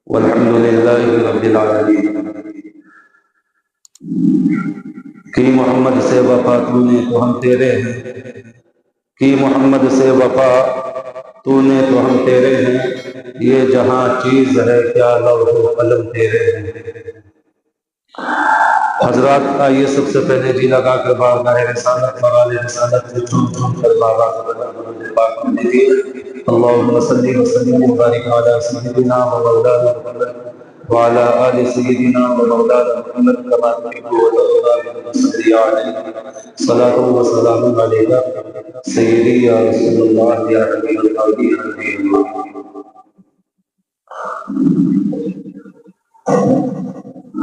والحمد لله رب العالمين۔ کی محمد سے وفا تو نے تو ہم تیرے ہیں، کی محمد سے وفا تو نے تو ہم تیرے ہیں، یہ جہاں چیز ہے کیا لوح و قلم تیرے ہیں۔ حضرات آئیے سب سے پہلے جی لگا کر بارگاہ رسالت اور رسالت سے چون کر بارگاہ پاک کرنے دیے۔ اللہم صلی وسلم وبارک علی سیدنا و مولانا محمد وعلی آل سیدنا و مولانا محمد کما تحب و ترضى صلی علیہ صلاۃ و سلام علیک سیدی یا رسول اللہ یا حبیب اللہ یا نبی اللہ۔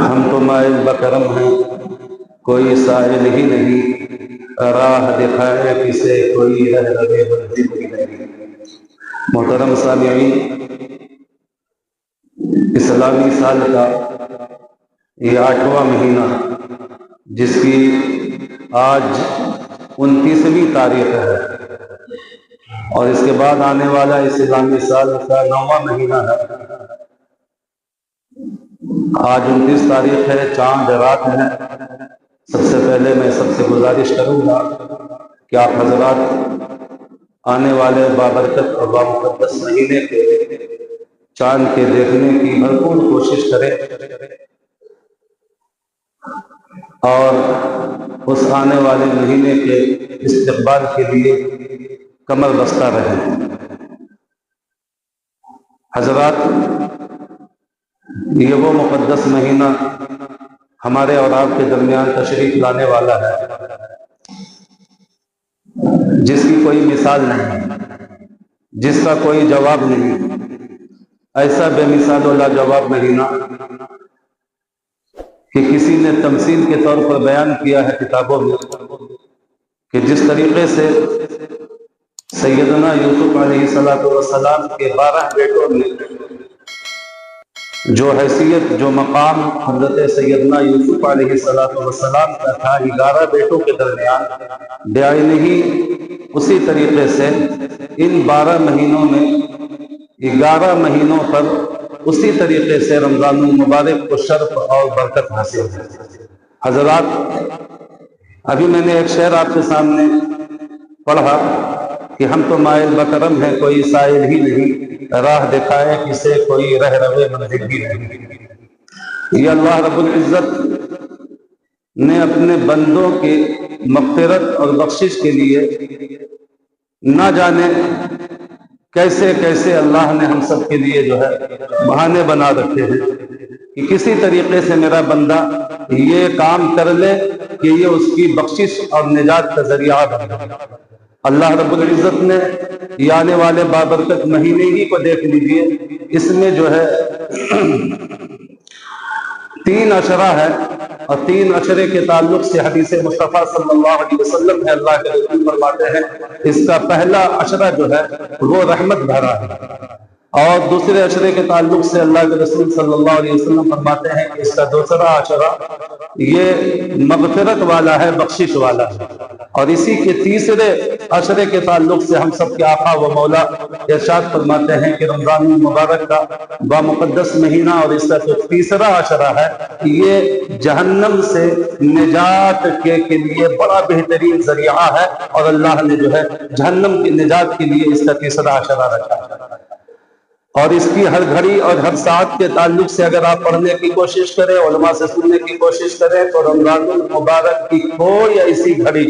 ہم تو مائل بکرم ہیں، کوئی سائل ہی نہیں، راہ دکھائے کسے کوئی رہ رہے منزل ہی نہیں۔ محترم سامعین، اسلامی سال کا یہ 8واں مہینہ جس کی آج 29ویں تاریخ ہے اور اس کے بعد آنے والا اسلامی سال کا 9واں مہینہ ہے۔ آج 29 تاریخ ہے، چاند رات ہے۔ سب سے پہلے میں سب سے گزارش کروں گا کہ آپ حضرات آنے والے بابرکت اور بامقدس مہینے کے چاند کے دیکھنے کی بھرپور کوشش کریں اور اس آنے والے مہینے کے استقبال کے لیے کمر بستہ رہیں۔ حضرات، یہ وہ مقدس مہینہ ہمارے اور آپ کے درمیان تشریف لانے والا ہے جس کی کوئی مثال نہیں، جس کا کوئی جواب نہیں۔ ایسا بے مثال و لاجواب مہینہ کہ کسی نے تمثیل کے طور پر بیان کیا ہے کتابوں میں کہ جس طریقے سے سیدنا یوسف علیہ السلام کے 12 بیٹوں میں جو حیثیت، جو مقام حضرت سیدنا یوسف علیہ السلام کا تھا 11 بیٹوں کے درمیان، بعین ہی اسی طریقے سے ان 12 مہینوں میں 11 مہینوں پر اسی طریقے سے رمضان المبارک کو شرف اور برکت حاصل ہے۔ حضرات، ابھی میں نے ایک شعر آپ کے سامنے پڑھا کہ ہم تو مائل بکرم ہیں، کوئی سائل ہی نہیں، راہ دکھائے کسے کوئی رہ رہے منزل ہی نہیں۔ یہ اللہ رب العزت نے اپنے بندوں کی مغفرت اور بخشش کے لیے نہ جانے کیسے کیسے اللہ نے ہم سب کے لیے جو ہے بہانے بنا رکھے ہیں کہ کسی طریقے سے میرا بندہ یہ کام کر لے کہ یہ اس کی بخشش اور نجات کا ذریعہ بنے۔ اللہ رب العزت نے یہ آنے والے بابرکت مہینے ہی کو دیکھ لیجئے، اس میں جو ہے 3 عشرہ ہے اور 3 عشرے کے تعلق سے حدیث مصطفیٰ صلی اللہ علیہ وسلم ہے، اللہ کے رسول فرماتے ہیں اس کا پہلا عشرہ جو ہے وہ رحمت بھرا ہے، اور دوسرے عشرے کے تعلق سے اللہ کے رسول صلی اللہ علیہ وسلم فرماتے ہیں کہ اس کا دوسرا عشرہ یہ مغفرت والا ہے، بخشش والا ہے، اور اسی کے تیسرے عشرے کے تعلق سے ہم سب کے آقا و مولا ارشاد فرماتے ہیں کہ رمضان المبارک کا بامقدس مہینہ اور اس کا جو تیسرا عشرہ ہے یہ جہنم سے نجات کے لیے بڑا بہترین ذریعہ ہے، اور اللہ نے جو ہے جہنم کی نجات کے لیے اس کا تیسرا عشرہ رکھا ہے۔ اور اس کی ہر گھڑی اور ہر ساعت کے تعلق سے اگر آپ پڑھنے کی کوشش کریں، علماء سے سننے کی کوشش کریں، تو رمضان المبارک کی کوئی ایسی گھڑی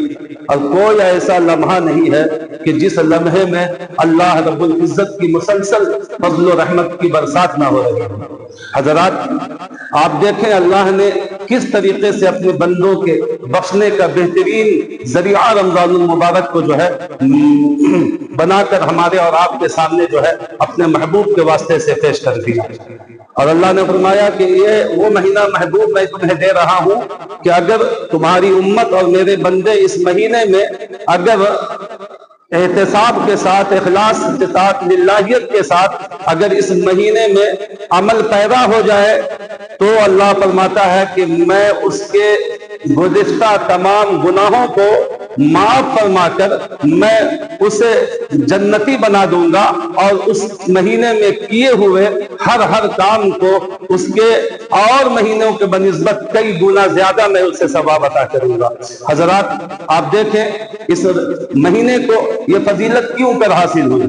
اور کوئی ایسا لمحہ نہیں ہے کہ جس لمحے میں اللہ رب العزت کی مسلسل فضل و رحمت کی برسات نہ ہو رہی ہے۔ حضرات، آپ دیکھیں اللہ نے کس طریقے سے اپنے بندوں کے بخشنے کا بہترین ذریعہ رمضان المبارک کو جو ہے بنا کر ہمارے اور آپ کے سامنے جو ہے اپنے محبوب کے واسطے سے پیش کر دیا، اور اللہ نے فرمایا کہ یہ وہ مہینہ محبوب میں تمہیں دے رہا ہوں کہ اگر تمہاری امت اور میرے بندے اس مہینے میں اگر احتساب کے ساتھ، اخلاص کے ساتھ، للہیت کے ساتھ اگر اس مہینے میں عمل پیدا ہو جائے تو اللہ فرماتا ہے کہ میں اس کے गुज़िश्ता तमाम गुनाहों को माफ फरमा कर मैं उसे जन्नती बना दूंगा और उस महीने में किए हुए हर काम को उसके और महीनों के बनिस्बत कई गुना ज्यादा मैं उसे सवाब अता करूंगा। हजरात, आप देखें इस महीने को ये फजीलत क्यों कर हासिल हुई,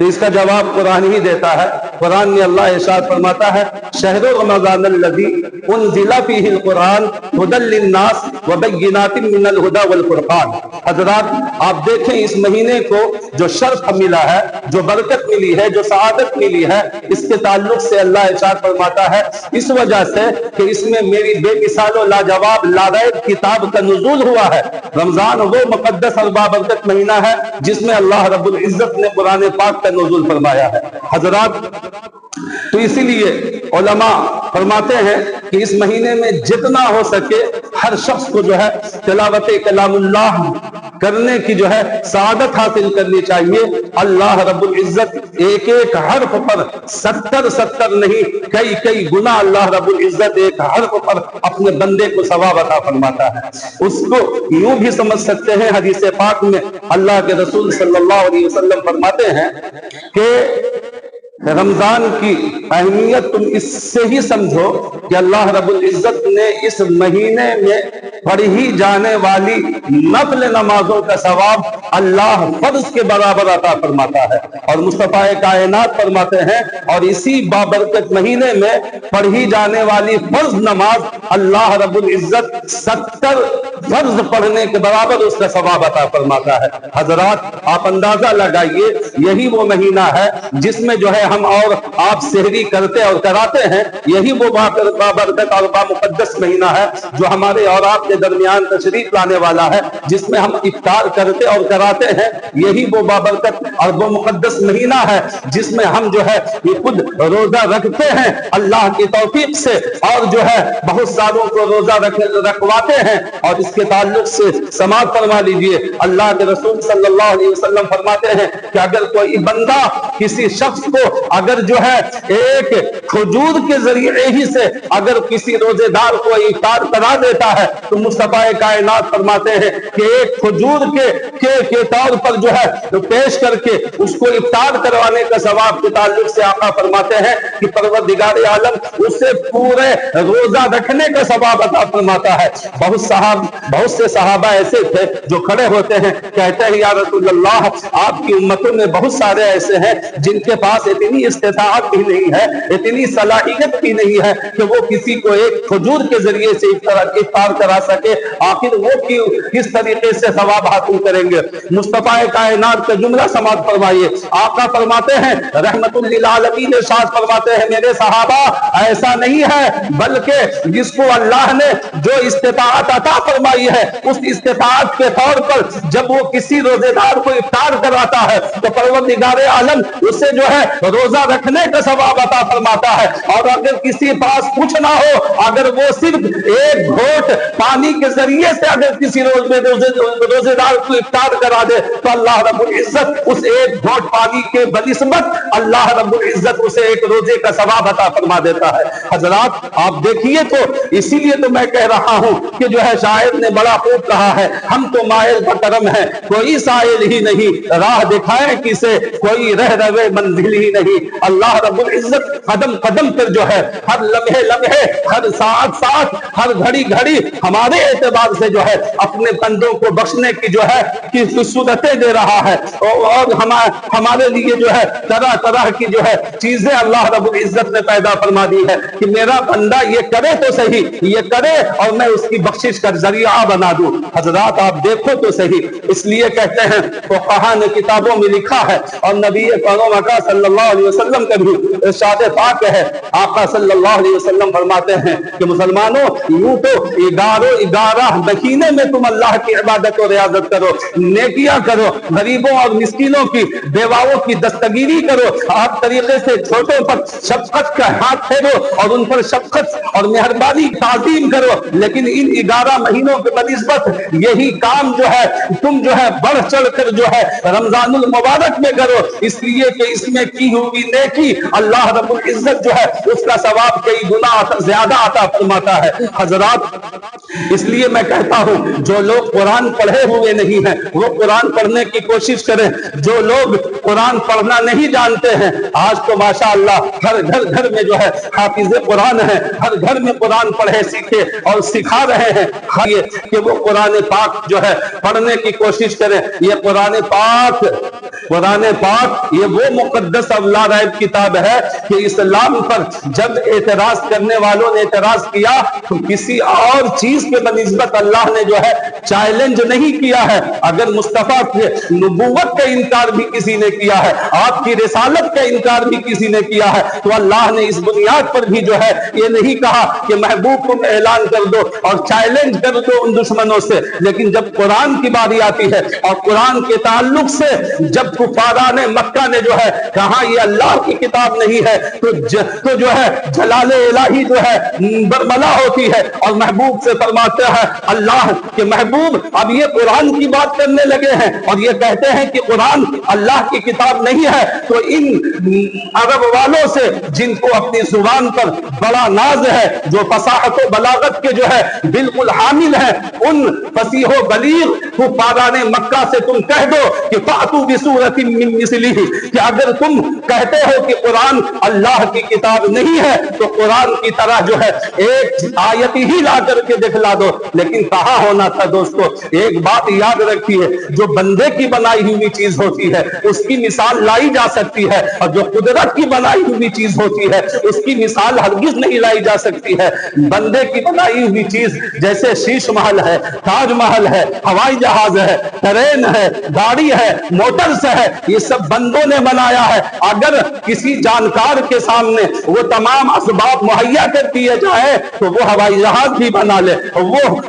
तो इसका जवाब कुरान ही देता है। कुरान में अल्लाह इरशाद फरमाता है, शहर रमज़ान अल्लज़ी उन्ज़िला फ़ीहिल कुरान हुदल लिन्नास व बय्यिनातिन मिनल हुदा वल फुरक़ान। हजरात, आप देखें इस महीने को जो शर्फ मिला है, जो बरकत मिली है, जो सआदत मिली है, इसके ताल्लुक से अल्लाह इरशाद फरमाता है इस वजह से कि इसमें मेरी बेमिसाल लाजवाब लारैब किताब का नुज़ूल हुआ है। रमजान वो मुक़द्दस और बाबरकत महीना है जिसमें अल्लाह रब्बुल इज्जत ने कुरान पाक का नुज़ूल फरमाया है। हजरात, तो इसीलिए उलमा फरमाते हैं कि इस महीने में जितना हो सके हर शख्स को जो है तिलावत कलामुल्लाह करने की जो है सआदत हासिल करनी चाहिए। अल्लाह रब्बुल इज्जत एक एक हर्फ पर 70 नहीं कई गुना अल्लाह रब्बुल इज्जत एक हर्फ पर अपने बंदे को सवाब अता फरमाता है। उसको यूं भी समझ सकते हैं, हदीस पाक में अल्लाह के रसूल सल्लल्लाहु अलैहि वसल्लम फरमाते हैं कि रमजान की अहमियत तुम इससे ही समझो कि अल्लाह रब्बुल इज्जत ने इस महीने में पढ़ी जाने वाली नफल नमाजों का सवाब अल्लाह फर्ज के बराबर अता फरमाता है। और मुस्तफा कायनात फरमाते हैं और इसी बाबरकत महीने में पढ़ी जाने वाली फर्ज नमाज अल्लाह रब्बुल इज्जत 70 फर्ज पढ़ने के बराबर उसका सवाब अता फरमाता है। हजरात, आप अंदाजा लगाइए, यही वो महीना है जिसमें जो है हम और आप सहरी करते और कराते हैं। यही वो बाबरकत और बामुकद्दस महीना है जो हमारे और आपके दरमियान तशरीफ लाने वाला है, जिसमें हम इफ्तार करते और कराते हैं। यही वो बाबरकत और वो मुकद्दस महीना है जिसमें हम जो है ये खुद रोजा रखते हैं अल्लाह की तौफीक से, और जो है बहुत सारों को रोजा रखवाते हैं। और इसके ताल्लुक से समाअत फरमा लीजिए, अल्लाह के रसूल सल्लल्लाहु अलैहि वसल्लम फरमाते हैं कि अगर कोई बंदा किसी शख्स को अगर जो है एक खजूर के जरिए ही से अगर किसी रोजेदार को इफ्तार करा देता है तो मुस्तफा कायनात फरमाते हैं कि एक खजूर के तौर पर जो है तो पेश करके उसको इफ्तार करवाने का सवाब के ताल्लुक से आका फरमाते हैं कि परवरदिगार आलम उससे पूरे रोजा रखने का सवाब अता फरमाता है। बहुत से सहाबा ऐसे थे जो खड़े होते हैं, कहते हैं या रसूल अल्लाह, आपकी उम्मतों में बहुत सारे ऐसे हैं जिनके पास इतनी इस्तिताअत भी नहीं है, इतनी सलाहियत भी नहीं है कि वो किसी को एक खजूर के जरिए से इफ्तार करा सके। आखिर वो किस तरीके से सवाब हासिल करेंगे। मुस्तफा कायनात का जुमला समाअत फरमाइए, आका फरमाते हैं रहमतुल लिल आलमीन इरशाद फरमाते हैं मेरे सहाबा, ऐसा नहीं है बल्कि जिसको अल्लाह ने जो इस्तिताअत अता फरमाई है उस इस्तिताअत के तौर पर जब वो किसी रोजेदार को इफ्तार कराता है तो परवरदिगार आलम उसे जो है रोजा रखने का सवाब अता फरमाता है। और अगर किसी पास कुछ ना हो, अगर वो सिर्फ एक घोट पानी के जरिए से अगर किसी रोजेदार को इफ्तार करा दे तो अल्लाह रब्बुल इज्जत उस एक घोट पानी के बनिस्बत अल्लाह रब्बुल इज्जत उसे एक रोजे का सवाब अता फरमा देता है। हजरात, आप देखिए, तो इसीलिए तो मैं कह रहा हूं कि जो है शायर ने बड़ा खूब कहा है, हम तो मायल बकरम है कोई साइल ही नहीं, राह दिखाए किसे कोई रह रवे मंजिल ही नहीं। अल्लाह रब्बुल इज्जत कदम कदम पर जो है हर लम्हे लम्हे, हर साथ हर घड़ी घड़ी हमारे एतबार से जो है अपने बंदों को बख्शने की जो है कि सूरतें दे रहा है। और हमारे लिए जो है तरह तरह की जो है चीजें अल्लाह रब्बुल इज्जत ने पैदा फरमा दी है कि मेरा बंदा ये करे तो सही, ये करे और मैं उसकी बख्शिश का जरिया बना दूं। हजरात, आप देखो तो सही, इसलिए कहते हैं तो फुक़हा ने किताबों में लिखा है और नबी अका सल्लल्लाहु अलैहि वसल्लम का भी इरशाद पाक है। आका सल्लल्लाहु अलैहि वसल्लम फरमाते हैं कि मुसलमानों, यूं तो 11 महीने में तुम अल्लाह की इबादत और रियाजत करो, नेक नेकियां करो, गरीबों और मिस्किनों की, बेवाओं की दस्तगीरी करो, हर तरीके से छोटों पर शफकत का हाथ फेरो और उन पर शफकत और मेहरबानी ताज़ीम करो। लेकिन इन 11 महीनों के बनिस्बत यही काम जो है तुम जो है बढ़ चढ़ कर जो है रमजानुल मुबारक में करो, इसलिए कि इसमें की हुई नेकी अल्लाह रब्बुल इज्जत जो है उसका सवाब कई गुना ज्यादा अता फरमाता है। हजरात, इसलिए मैं कहता हूं जो लोग कुरान पढ़े हुए नहीं हैं वो कुरान पढ़ने की कोशिश करें। जो लोग कुरान पढ़ना नहीं जानते हैं, आज तो माशाअल्लाह हर घर में जो है हाफिज़े कुरान है, हर घर में कुरान पढ़े सीखे और सिखा रहे हैं। ये कि वो कुरान पाक जो है पढ़ने की कोशिश करें। ये कुरान पाक ये वो मुकद्दस अवला रैब किताब है कि इस्लाम पर जब एतराज करने वालों ने एतराज किया तो किसी और चीज के बनिस्बत अल्लाह ने जो है चैलेंज नहीं किया है। अगर मुस्तफा के नबूवत का इनकार भी किसी ने किया है, आपकी रिसालत का इनकार भी किसी ने किया है, तो अल्लाह ने इस बुनियाद पर भी जो है ये नहीं कहा कि महबूब तुम ऐलान कर दो और चैलेंज कर दो उन दुश्मनों से। लेकिन जब कुरान की बारी आती है और कुरान के ताल्लुक से जब कुफारान मक्का ने जो है कहा ये अल्लाह की किताब नहीं है तो जो है जलाले इलाही जो है बरमला होती है और महबूब से फरमाते हैं अल्लाह के महबूब अब ये कुरान की बात करने लगे हैं और ये कहते हैं कि कुरान अल्लाह की किताब नहीं है। तो इन अरब वालों से जिनको अपनी जुबान पर बड़ा नाज है, जो फसाहत व बलागत के जो है बिल्कुल हामिल है, उन फसीहो बलीग कुफारान मक्का से तुम कह दो कि फातू बिसूरतिन मिन मिस्लिही, कि अगर तुम कहते हो कि कुरान अल्लाह की किताब नहीं है तो कुरान की तरह जो है एक आयत ही ला करके दिखला दो। लेकिन कहा होना था दोस्तों, एक बात याद रखिए, जो बंदे की बनाई हुई चीज होती है उसकी मिसाल लाई जा सकती है और जो कुदरत की बनाई हुई चीज होती है उसकी मिसाल हरगिज नहीं लाई जा सकती है। बंदे की बनाई हुई चीज जैसे शीश महल है, ताजमहल है, हवाई जहाज है, ट्रेन है, गाड़ी है, मोटर्स है, ये सब बंदों ने बनाया है। अगर किसी जानकार के सामने वो तमाम असबाब मुहैया कर दिए जाए तो वो हवाई जहाज भी बना ले, वो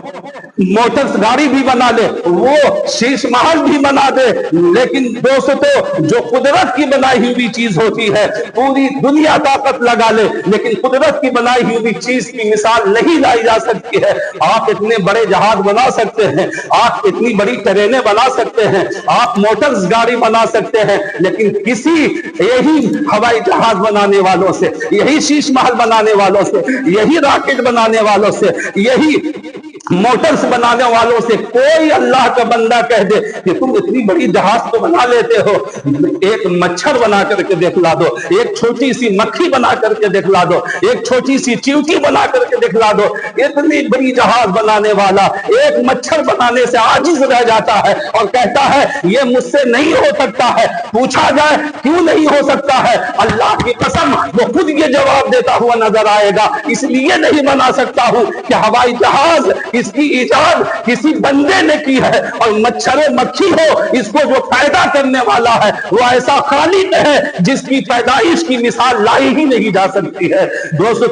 मोटर्स गाड़ी भी बना ले, वो शीश महल भी बना दे। लेकिन दोस्तों जो कुदरत की बनाई हुई चीज होती है पूरी दुनिया ताकत लगा ले, लेकिन कुदरत की बनाई हुई चीज की मिसाल नहीं लाई जा सकती है। आप इतने बड़े जहाज बना सकते हैं, आप इतनी बड़ी ट्रेनें बना सकते हैं, आप मोटर्स गाड़ी बना सकते हैं, लेकिन किसी यही हवाई जहाज बनाने वालों से, यही शीश महल बनाने वालों से, यही रॉकेट बनाने वालों से, यही मोटर्स बनाने वालों से कोई अल्लाह का बंदा कह दे कि तुम इतनी बड़ी जहाज तो बना लेते हो, एक मच्छर बना करके दिखला दो, एक छोटी सी मक्खी बना करके दिखला दो, एक छोटी सी चींटी बना करके दिखला दो। इतनी बड़ी जहाज बनाने वाला एक मच्छर बनाने से आजिज रह जाता है और कहता है ये मुझसे नहीं हो सकता है। पूछा जाए क्यों नहीं हो सकता है, अल्लाह की कसम वो खुद ये जवाब देता हुआ नजर आएगा, इसलिए नहीं बना सकता हूं कि हवाई जहाज इसकी इजाद किसी बंदे ने की है और मच्छर मक्खी हो इसको जो पैदा करने वाला है वो ऐसा खालिक है जिसकी पैदाइश की मिसाल लाई ही नहीं जा सकती है। दोस्तों